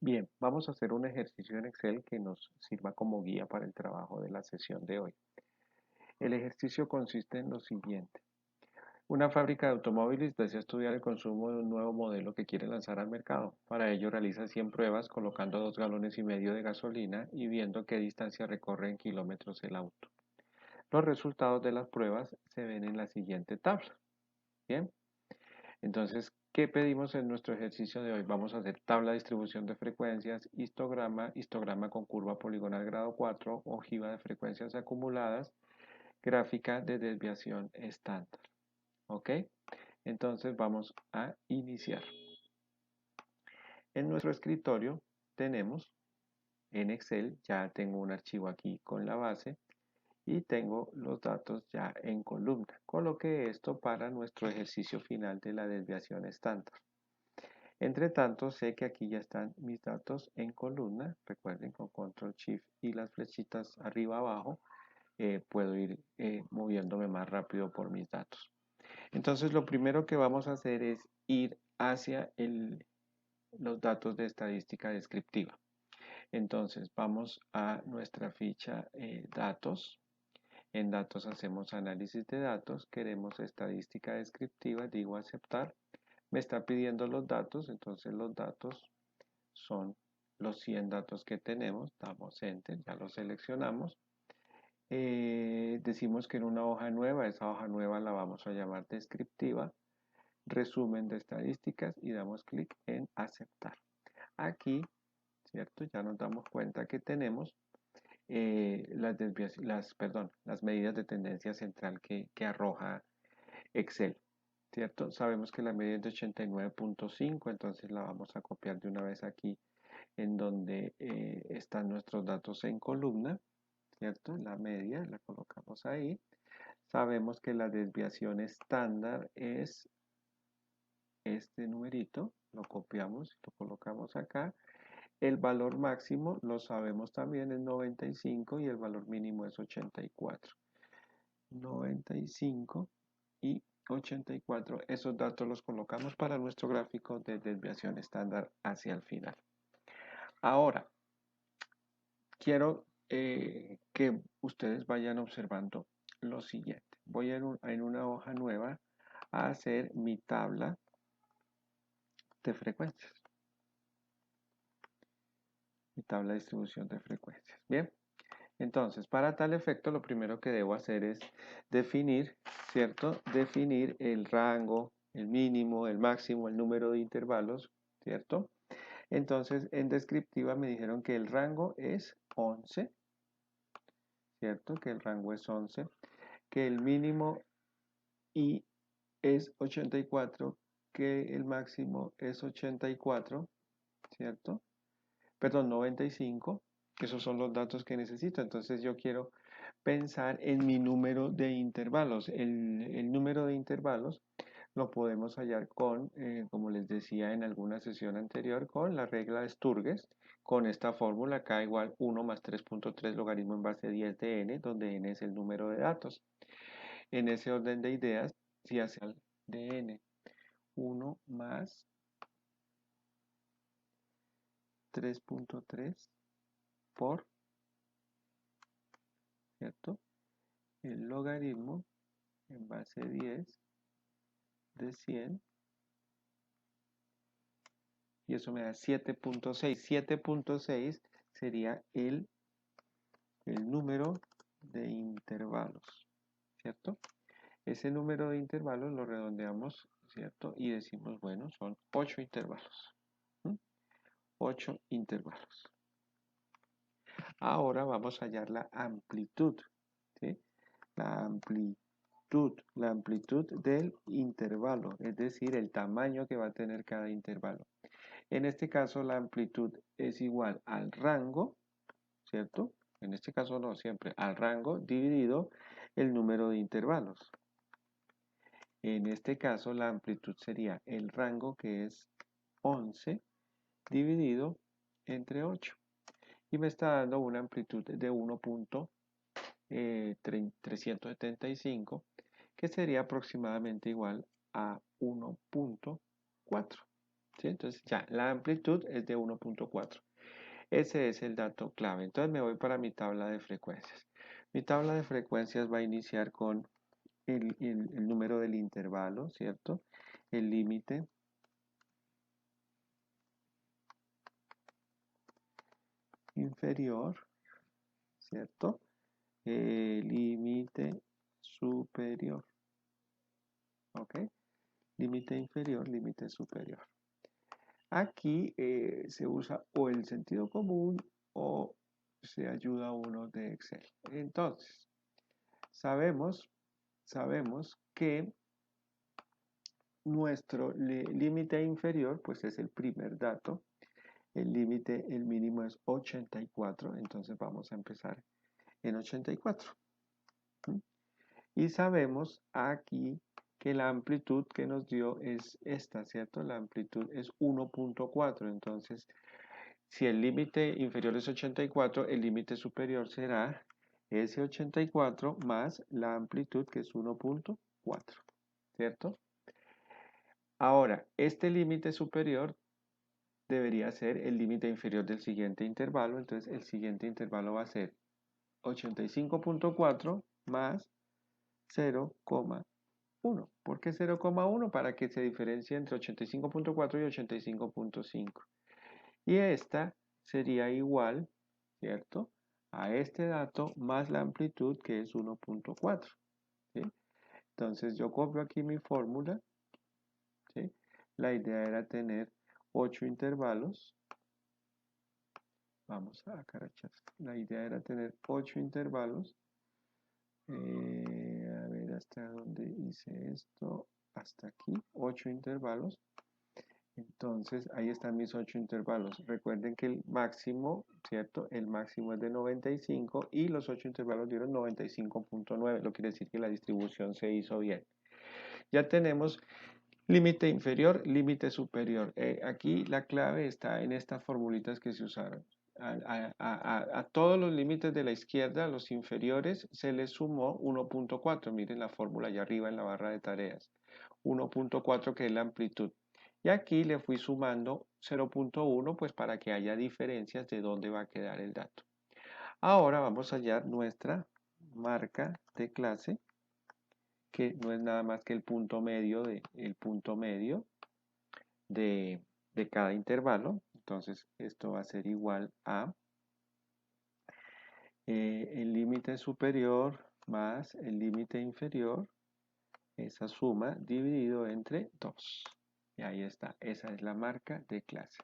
Bien, vamos a hacer un ejercicio en Excel que nos sirva como guía para el trabajo de la sesión de hoy. El ejercicio consiste en lo siguiente. Una fábrica de automóviles desea estudiar el consumo de un nuevo modelo que quiere lanzar al mercado. Para ello realiza 100 pruebas colocando 2,5 galones de gasolina y viendo qué distancia recorre en kilómetros el auto. Los resultados de las pruebas se ven en la siguiente tabla. Bien, entonces, ¿qué pedimos en nuestro ejercicio de hoy? Vamos a hacer tabla de distribución de frecuencias, histograma con curva poligonal grado 4, ojiva de frecuencias acumuladas, gráfica de desviación estándar. ¿Ok? Entonces vamos a iniciar. En nuestro escritorio tenemos en Excel, ya tengo un archivo aquí con la base y tengo los datos ya en columna. Coloqué esto para nuestro ejercicio final de la desviación estándar. Entre tanto, sé que aquí ya están mis datos en columna. Recuerden, con Control Shift y las flechitas arriba abajo, puedo ir moviéndome más rápido por mis datos. Entonces, lo primero que vamos a hacer es ir hacia los datos de estadística descriptiva. Entonces, vamos a nuestra ficha datos. En datos hacemos análisis de datos. Queremos estadística descriptiva, digo aceptar. Me está pidiendo los datos, entonces los datos son los 100 datos que tenemos, damos Enter, ya los seleccionamos. Decimos que en una hoja nueva, esa hoja nueva la vamos a llamar descriptiva, resumen de estadísticas y damos clic en aceptar. Aquí, ¿cierto? Ya nos damos cuenta que tenemos las medidas de tendencia central que arroja Excel. ¿Cierto? Sabemos que la media es de 89.5, entonces la vamos a copiar de una vez aquí en donde están nuestros datos en columna, ¿cierto? La media la colocamos ahí. Sabemos que la desviación estándar es este numerito, lo copiamos y lo colocamos acá. El valor máximo lo sabemos también, es 95 y el valor mínimo es 84. 95 y 84. Esos datos los colocamos para nuestro gráfico de desviación estándar hacia el final. Ahora, quiero que ustedes vayan observando lo siguiente. Voy en una hoja nueva a hacer mi tabla de frecuencias. Mi tabla de distribución de frecuencias. Bien. Entonces, para tal efecto, lo primero que debo hacer es definir, ¿cierto? Definir el rango, el mínimo, el máximo, el número de intervalos, ¿cierto? Entonces, en descriptiva me dijeron que el rango es 11, ¿cierto? Que el rango es 11, que el mínimo y es 84, que el máximo es 84, ¿cierto? Perdón, 95, esos son los datos que necesito. Entonces yo quiero pensar en mi número de intervalos. El número de intervalos lo podemos hallar con, como les decía en alguna sesión anterior, con la regla de Sturges, con esta fórmula K igual 1 más 3.3 logaritmo en base 10 de n, donde n es el número de datos. En ese orden de ideas, si hace de n 1 más 3.3 por, ¿cierto? El logaritmo en base 10 de 100 y eso me da 7.6. 7.6 sería el número de intervalos, ¿cierto? Ese número de intervalos lo redondeamos, ¿cierto? Y decimos, bueno, son 8 intervalos. 8 intervalos. Ahora vamos a hallar la amplitud, ¿sí? La amplitud del intervalo, es decir, el tamaño que va a tener cada intervalo. En este caso, la amplitud es igual al rango, ¿cierto? En este caso no, siempre al rango dividido el número de intervalos. En este caso, la amplitud sería el rango, que es 11, dividido entre 8. Y me está dando una amplitud de 1.375, que sería aproximadamente igual a 1.4. ¿sí? Entonces ya, la amplitud es de 1.4. Ese es el dato clave. Entonces me voy para mi tabla de frecuencias. Mi tabla de frecuencias va a iniciar con el número del intervalo, ¿cierto? El límite inferior, ¿cierto? El límite superior, ¿ok? Límite inferior, límite superior. Aquí se usa o el sentido común o se ayuda uno de Excel. Entonces, sabemos que nuestro límite inferior, pues es el primer dato. El límite, el mínimo es 84, entonces vamos a empezar en 84. ¿Mm? Y sabemos aquí que la amplitud que nos dio es esta, ¿cierto? La amplitud es 1.4, entonces si el límite inferior es 84, el límite superior será ese 84 más la amplitud que es 1.4, ¿cierto? Ahora, este límite superior debería ser el límite inferior del siguiente intervalo, entonces el siguiente intervalo va a ser 85.4 más 0,1. ¿Por qué 0,1? Para que se diferencie entre 85.4 y 85.5. Y esta sería igual, ¿cierto? A este dato más la amplitud que es 1.4. ¿sí? Entonces yo copio aquí mi fórmula. ¿sí? La idea era tener 8 intervalos. Vamos a carachar. La idea era tener 8 intervalos. A ver hasta dónde hice esto. Hasta aquí, 8 intervalos. Entonces, ahí están mis 8 intervalos. Recuerden que el máximo, ¿cierto? El máximo es de 95 y los 8 intervalos dieron 95.9. Lo quiere decir que la distribución se hizo bien. Ya tenemos límite inferior, límite superior. Aquí la clave está en estas formulitas que se usaron. A todos los límites de la izquierda, los inferiores, se les sumó 1.4. Miren la fórmula allá arriba en la barra de tareas. 1.4 que es la amplitud. Y aquí le fui sumando 0.1 pues para que haya diferencias de dónde va a quedar el dato. Ahora vamos a hallar nuestra marca de clase, que no es nada más que el punto medio de cada intervalo. Entonces esto va a ser igual a el límite superior más el límite inferior, esa suma dividido entre 2. Y ahí está, esa es la marca de clase,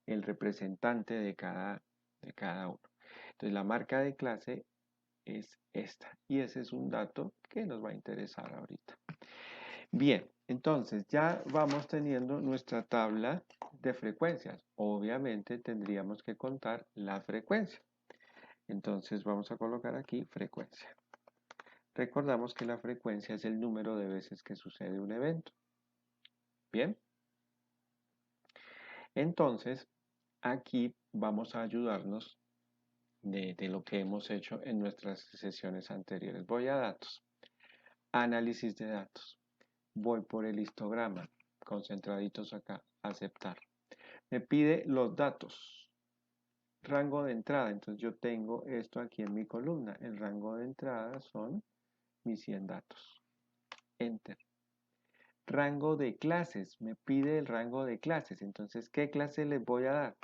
el representante de cada uno. Entonces la marca de clase es esta y ese es un dato que nos va a interesar ahorita. Bien, entonces ya vamos teniendo nuestra tabla de frecuencias. Obviamente tendríamos que contar la frecuencia. Entonces vamos a colocar aquí frecuencia. Recordamos que la frecuencia es el número de veces que sucede un evento. Bien. Entonces, aquí vamos a ayudarnos de lo que hemos hecho en nuestras sesiones anteriores. Voy a datos. Análisis de datos. Voy por el histograma. Concentraditos acá. Aceptar. Me pide los datos. Rango de entrada. Entonces yo tengo esto aquí en mi columna. El rango de entrada son mis 100 datos. Enter. Rango de clases. Me pide el rango de clases. Entonces, ¿qué clase les voy a dar?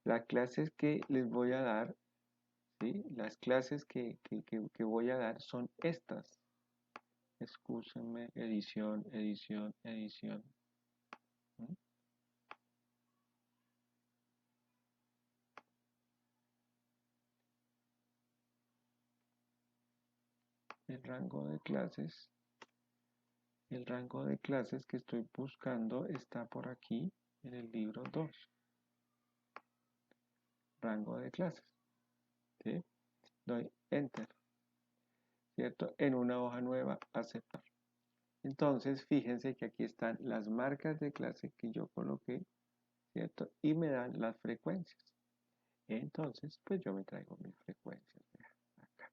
Las clases que les voy a dar, ¿sí? Las clases que voy a dar son estas. Excúsenme, edición, edición, edición. ¿Mm? El rango de clases. El rango de clases que estoy buscando está por aquí en el libro 2. Rango de clases. ¿Sí? Doy Enter. ¿Cierto? En una hoja nueva, aceptar. Entonces, fíjense que aquí están las marcas de clase que yo coloqué, ¿cierto? Y me dan las frecuencias. Entonces, pues yo me traigo mis frecuencias. Acá.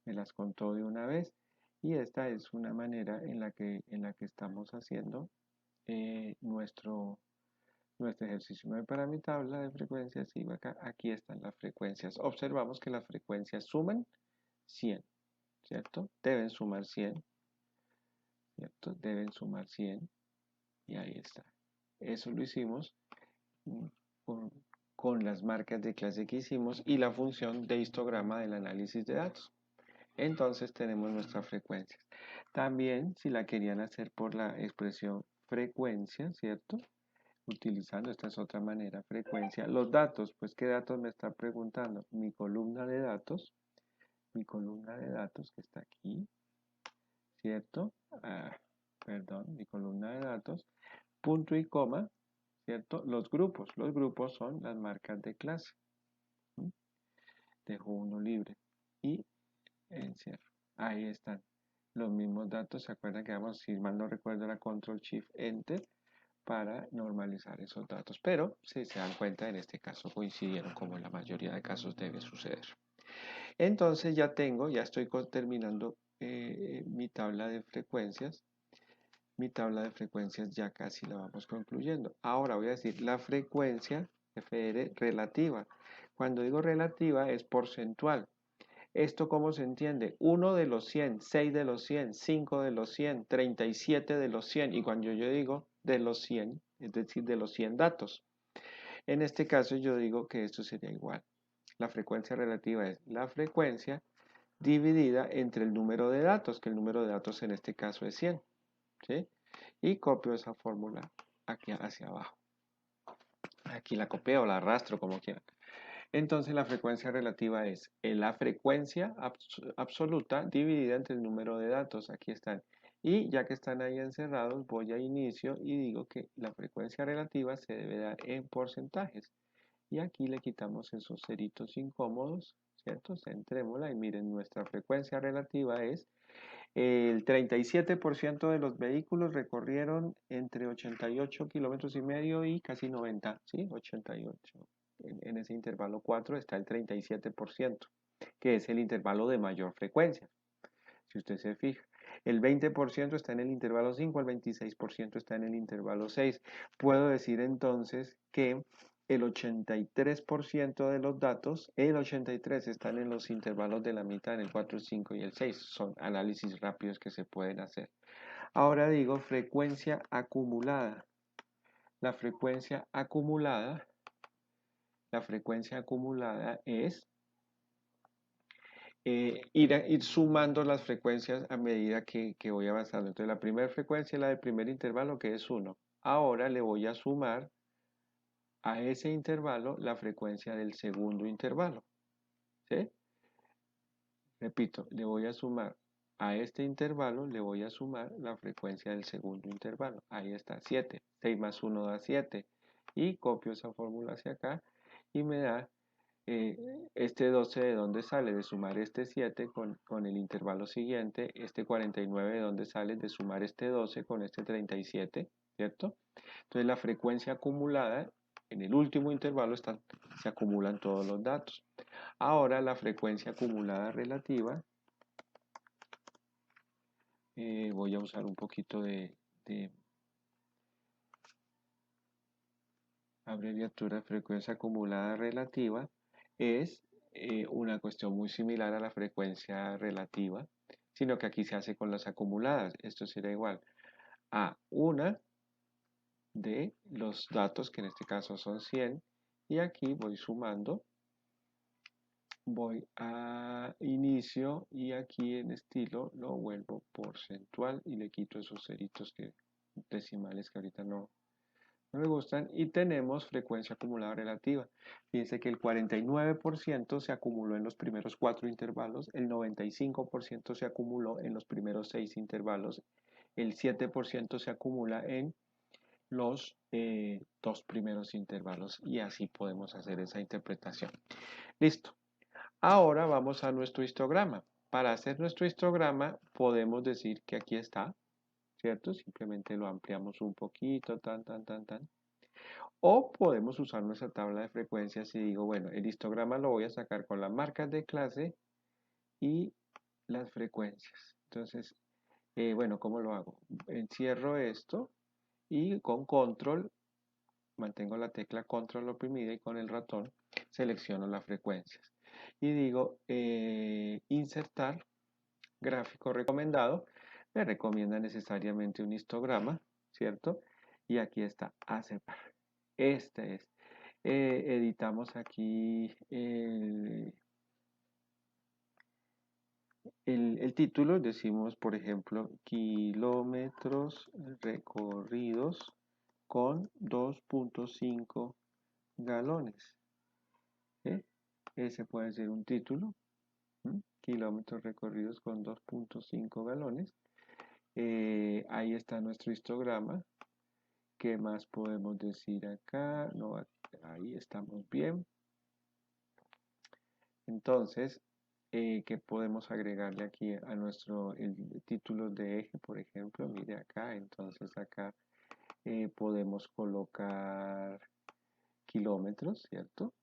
Me las contó de una vez. Y esta es una manera en la que estamos haciendo nuestro nuestro ejercicio 9 para mi tabla de frecuencias y acá, aquí están las frecuencias. Observamos que las frecuencias suman 100, ¿cierto? Deben sumar 100, ¿cierto? Deben sumar 100 y ahí está. Eso lo hicimos con, con las marcas de clase que hicimos y la función de histograma del análisis de datos. Entonces tenemos nuestras frecuencias. También, si la querían hacer por la expresión frecuencia, ¿cierto? Utilizando, esta es otra manera, frecuencia. Los datos, pues, ¿qué datos me está preguntando? Mi columna de datos que está aquí, ¿cierto? Ah, perdón, mi columna de datos, punto y coma, ¿cierto? Los grupos son las marcas de clase. ¿Mm? Dejo uno libre y encierro. Ahí están los mismos datos. ¿Se acuerdan que vamos, si mal no recuerdo, era Control Shift Enter para normalizar esos datos? Pero si se dan cuenta, en este caso coincidieron, como en la mayoría de casos debe suceder. Entonces ya estoy terminando mi tabla de frecuencias. Mi tabla de frecuencias ya casi la vamos concluyendo. Ahora voy a decir la frecuencia FR relativa. Cuando digo relativa es porcentual. ¿Esto cómo se entiende? 1 de los 100, 6 de los 100, 5 de los 100, 37 de los 100. Y cuando yo digo de los 100, es decir, de los 100 datos. En este caso yo digo que esto sería igual. La frecuencia relativa es la frecuencia dividida entre el número de datos, que el número de datos en este caso es 100. ¿Sí? Y copio esa fórmula aquí hacia abajo. Aquí la copio o la arrastro como quieran. Entonces la frecuencia relativa es la frecuencia absoluta dividida entre el número de datos. Aquí están. Y ya que están ahí encerrados, voy a inicio y digo que la frecuencia relativa se debe dar en porcentajes. Y aquí le quitamos esos ceritos incómodos, ¿cierto? Centrémosla y miren, nuestra frecuencia relativa es el 37% de los vehículos recorrieron entre 88 kilómetros y medio y casi 90, ¿sí? 88. En ese intervalo 4 está el 37%, que es el intervalo de mayor frecuencia, si usted se fija. El 20% está en el intervalo 5, el 26% está en el intervalo 6. Puedo decir entonces que el 83% de los datos, el 83% están en los intervalos de la mitad, en el 4, el 5 y el 6. Son análisis rápidos que se pueden hacer. Ahora digo frecuencia acumulada. La frecuencia acumulada, es ir sumando las frecuencias a medida que voy avanzando. Entonces la primera frecuencia es la del primer intervalo, que es 1. Ahora le voy a sumar a ese intervalo la frecuencia del segundo intervalo. ¿Sí? Repito, le voy a sumar a este intervalo, le voy a sumar la frecuencia del segundo intervalo. Ahí está, 7. 6 más 1 da 7. Y copio esa fórmula hacia acá y me da este 12 de dónde sale, de sumar este 7 con el intervalo siguiente, este 49 de dónde sale, de sumar este 12 con este 37, ¿cierto? Entonces la frecuencia acumulada, en el último intervalo se acumulan todos los datos. Ahora la frecuencia acumulada relativa, voy a usar un poquito de abreviatura. De frecuencia acumulada relativa es una cuestión muy similar a la frecuencia relativa, sino que aquí se hace con las acumuladas. Esto será igual a una de los datos, que en este caso son 100, y aquí voy sumando, voy a inicio y aquí en estilo lo vuelvo porcentual y le quito esos ceritos decimales que ahorita no me gustan, y tenemos frecuencia acumulada relativa. Fíjense que el 49% se acumuló en los primeros 4 intervalos, el 95% se acumuló en los primeros 6 intervalos, el 7% se acumula en los 2 primeros intervalos, y así podemos hacer esa interpretación. Listo. Ahora vamos a nuestro histograma. Para hacer nuestro histograma podemos decir que aquí está, ¿cierto? Simplemente lo ampliamos un poquito, tan, tan, tan, tan. O podemos usar nuestra tabla de frecuencias y digo, bueno, el histograma lo voy a sacar con las marcas de clase y las frecuencias. Entonces, bueno, ¿cómo lo hago? Encierro esto y con control mantengo la tecla control oprimida y con el ratón selecciono las frecuencias. Y digo insertar gráfico recomendado. Me recomienda necesariamente un histograma, ¿cierto? Y aquí está aceptar. Este es. Editamos aquí el título, decimos, por ejemplo, kilómetros recorridos con 2.5 galones. ¿Sí? Ese puede ser un título. Kilómetros recorridos con 2.5 galones. Ahí está nuestro histograma. ¿Qué más podemos decir acá? No, ahí estamos bien. Entonces, ¿qué podemos agregarle aquí a nuestro el título de eje, por ejemplo? Mire acá, entonces acá podemos colocar kilómetros, ¿cierto?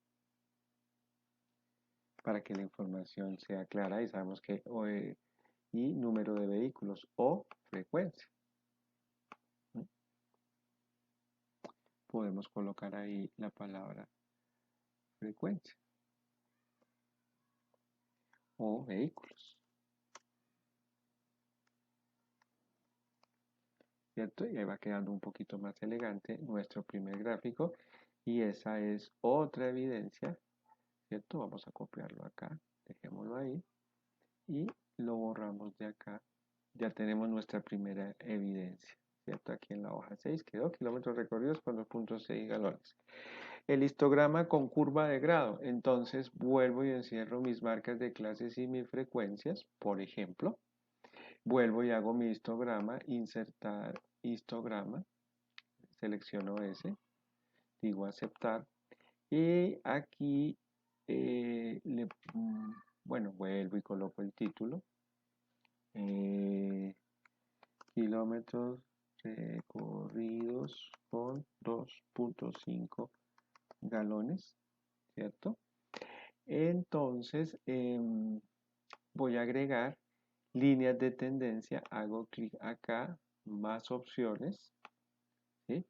Para que la información sea clara y sabemos que y número de vehículos o frecuencia. Podemos colocar ahí la palabra frecuencia o vehículos, ¿cierto? Y ahí va quedando un poquito más elegante nuestro primer gráfico y esa es otra evidencia, ¿cierto? Vamos a copiarlo acá, dejémoslo ahí y lo borramos de acá. Ya tenemos nuestra primera evidencia, ¿cierto? Aquí en la hoja 6 quedó kilómetros recorridos con 2.6 galones. El histograma con curva de grado. Entonces vuelvo y encierro mis marcas de clases y mis frecuencias. Por ejemplo, vuelvo y hago mi histograma, insertar histograma. Selecciono ese, digo aceptar. Y aquí, bueno, vuelvo y coloco el título. Kilómetros recorridos con 2.5 galones, ¿cierto? Entonces voy a agregar líneas de tendencia, hago clic acá, más opciones, ¿sí?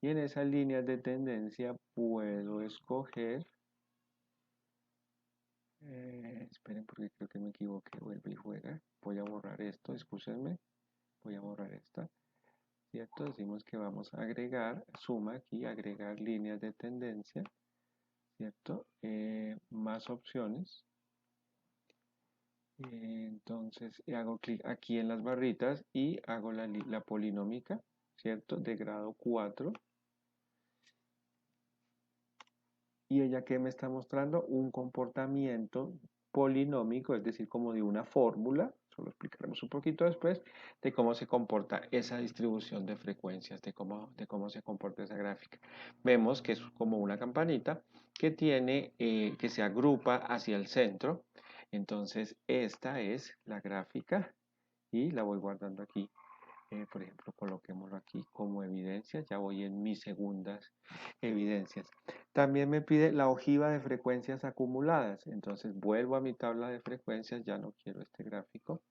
Y en esas líneas de tendencia puedo escoger, esperen porque creo que me equivoqué, vuelve y juega, voy a borrar esto, excúsenme, voy a borrar esta, ¿cierto? Decimos que vamos a agregar, suma aquí, agregar líneas de tendencia, ¿cierto? Más opciones. Entonces hago clic aquí en las barritas y hago la polinómica, ¿cierto? De grado 4. Y ella que me está mostrando un comportamiento polinómico, es decir, como de una fórmula, eso lo explicaremos un poquito después, de cómo se comporta esa distribución de frecuencias, de cómo se comporta esa gráfica. Vemos que es como una campanita que tiene, que se agrupa hacia el centro. Entonces, esta es la gráfica y la voy guardando aquí. Por ejemplo, coloquémoslo aquí como evidencia. Ya voy en mis segundas evidencias. También me pide la ojiva de frecuencias acumuladas. Entonces vuelvo a mi tabla de frecuencias. Ya no quiero este gráfico.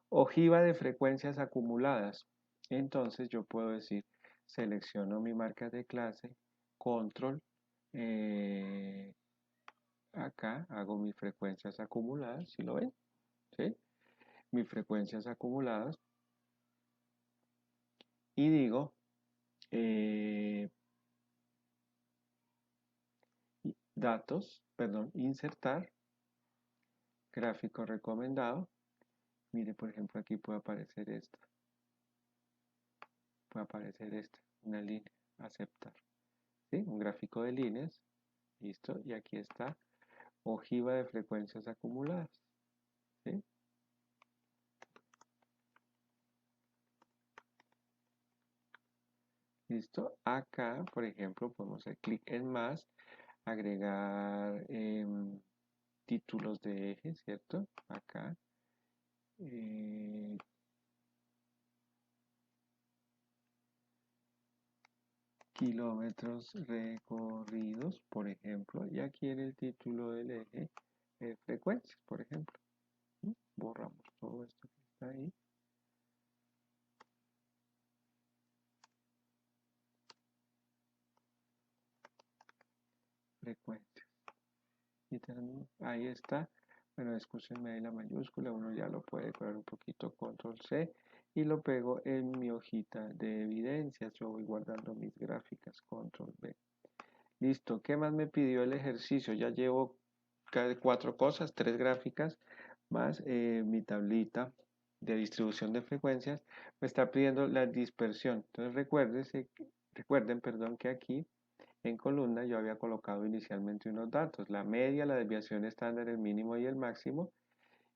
Ojiva de frecuencias acumuladas. Entonces yo puedo decir, selecciono mi marca de clase, control, acá hago mis frecuencias acumuladas, ¿sí lo ven? ¿Sí? Mis frecuencias acumuladas y digo datos, perdón, insertar, gráfico recomendado. Mire, por ejemplo, aquí puede aparecer una línea, aceptar. ¿Sí? Un gráfico de líneas, listo, y aquí está, ojiva de frecuencias acumuladas. ¿Sí? Listo, acá, por ejemplo, podemos hacer clic en más, agregar títulos de eje, ¿cierto? Acá. Kilómetros recorridos, por ejemplo, y aquí en el título del eje, frecuencias, por ejemplo. Borramos todo esto que está ahí. frecuencias. Ahí está. Bueno, excúsenme ahí la mayúscula, uno ya lo puede decorar un poquito, control C, y lo pego en mi hojita de evidencias. Yo voy guardando mis gráficas, control B. Listo, ¿qué más me pidió el ejercicio? Ya llevo 4 cosas, 3 gráficas, más mi tablita de distribución de frecuencias. Me está pidiendo la dispersión. Entonces recuerden, perdón, que aquí en columna yo había colocado inicialmente unos datos, la media, la desviación estándar, el mínimo y el máximo,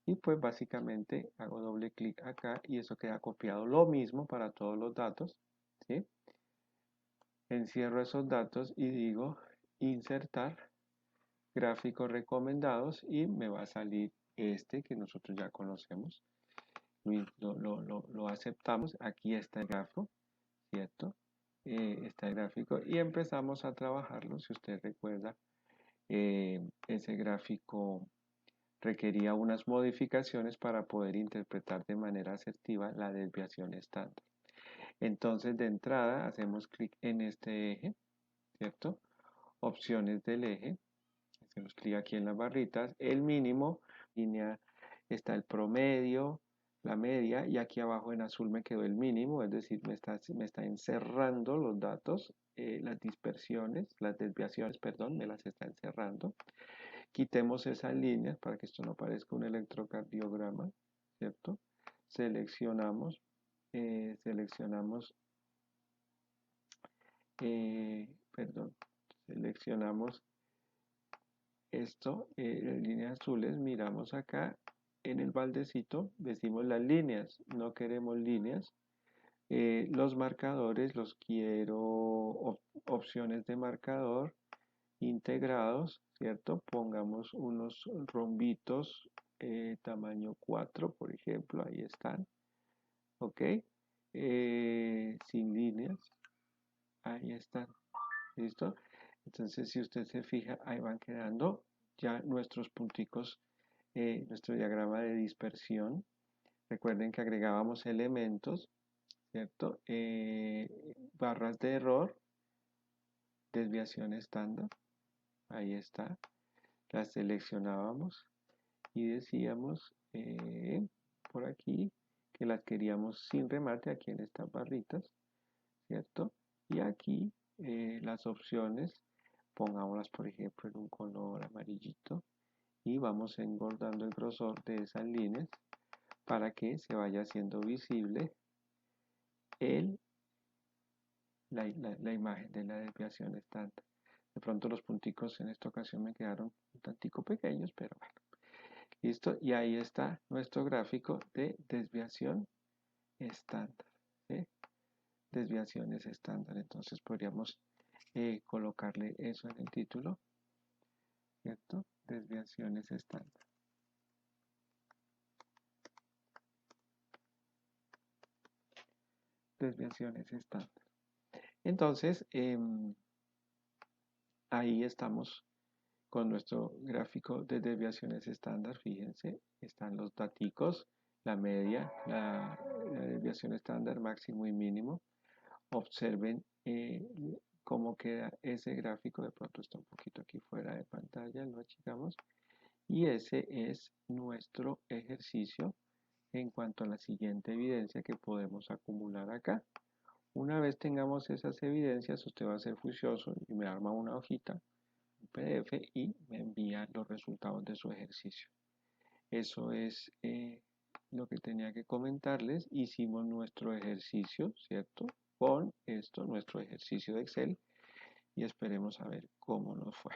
y pues básicamente hago doble clic acá y eso queda copiado lo mismo para todos los datos, ¿sí? Encierro esos datos y digo insertar gráficos recomendados y me va a salir este que nosotros ya conocemos, lo aceptamos, aquí está el gráfico, ¿cierto? Está el gráfico y empezamos a trabajarlo. Si usted recuerda, ese gráfico requería unas modificaciones para poder interpretar de manera asertiva la desviación estándar. Entonces, de entrada, hacemos clic en este eje, ¿cierto? Opciones del eje, hacemos clic aquí en las barritas, el mínimo, línea está el promedio, la media, y aquí abajo en azul me quedó el mínimo, es decir, me está encerrando los datos, las dispersiones, las desviaciones, perdón, me las está encerrando. Quitemos esas líneas para que esto no parezca un electrocardiograma, ¿cierto? Seleccionamos, seleccionamos, perdón, seleccionamos esto, líneas azules, miramos acá en el baldecito, decimos las líneas, no queremos líneas. Los marcadores los quiero opciones de marcador integrados, ¿cierto? Pongamos unos rombitos tamaño 4, por ejemplo, ahí están, ¿ok? Sin líneas, ahí están, ¿listo? Entonces, si usted se fija, ahí van quedando ya nuestros punticos, nuestro diagrama de dispersión. Recuerden que agregábamos elementos, ¿cierto? Barras de error, desviación estándar, ahí está. Las seleccionábamos y decíamos por aquí que las queríamos sin remate aquí en estas barritas, ¿cierto? Y aquí las opciones, pongámoslas por ejemplo en un color amarillito y vamos engordando el grosor de esas líneas para que se vaya haciendo visible la imagen de la desviación estándar. De pronto los punticos en esta ocasión me quedaron un tantico pequeños, pero bueno. Listo, y ahí está nuestro gráfico de desviación estándar, ¿sí? Desviaciones estándar. Entonces podríamos colocarle eso en el título, ¿cierto? Desviaciones estándar. Desviaciones estándar. Entonces, ahí estamos con nuestro gráfico de desviaciones estándar. Fíjense, están los daticos, la media, la desviación estándar máximo y mínimo. Observen cómo queda ese gráfico. De pronto está un poquito aquí fuera de pantalla, lo achicamos. Y ese es nuestro ejercicio en cuanto a la siguiente evidencia que podemos acumular acá. Una vez tengamos esas evidencias, usted va a ser juicioso y me arma una hojita, un PDF, y me envía los resultados de su ejercicio. Eso es lo que tenía que comentarles. Hicimos nuestro ejercicio, ¿cierto? Con esto, nuestro ejercicio de Excel, y esperemos a ver cómo nos fue.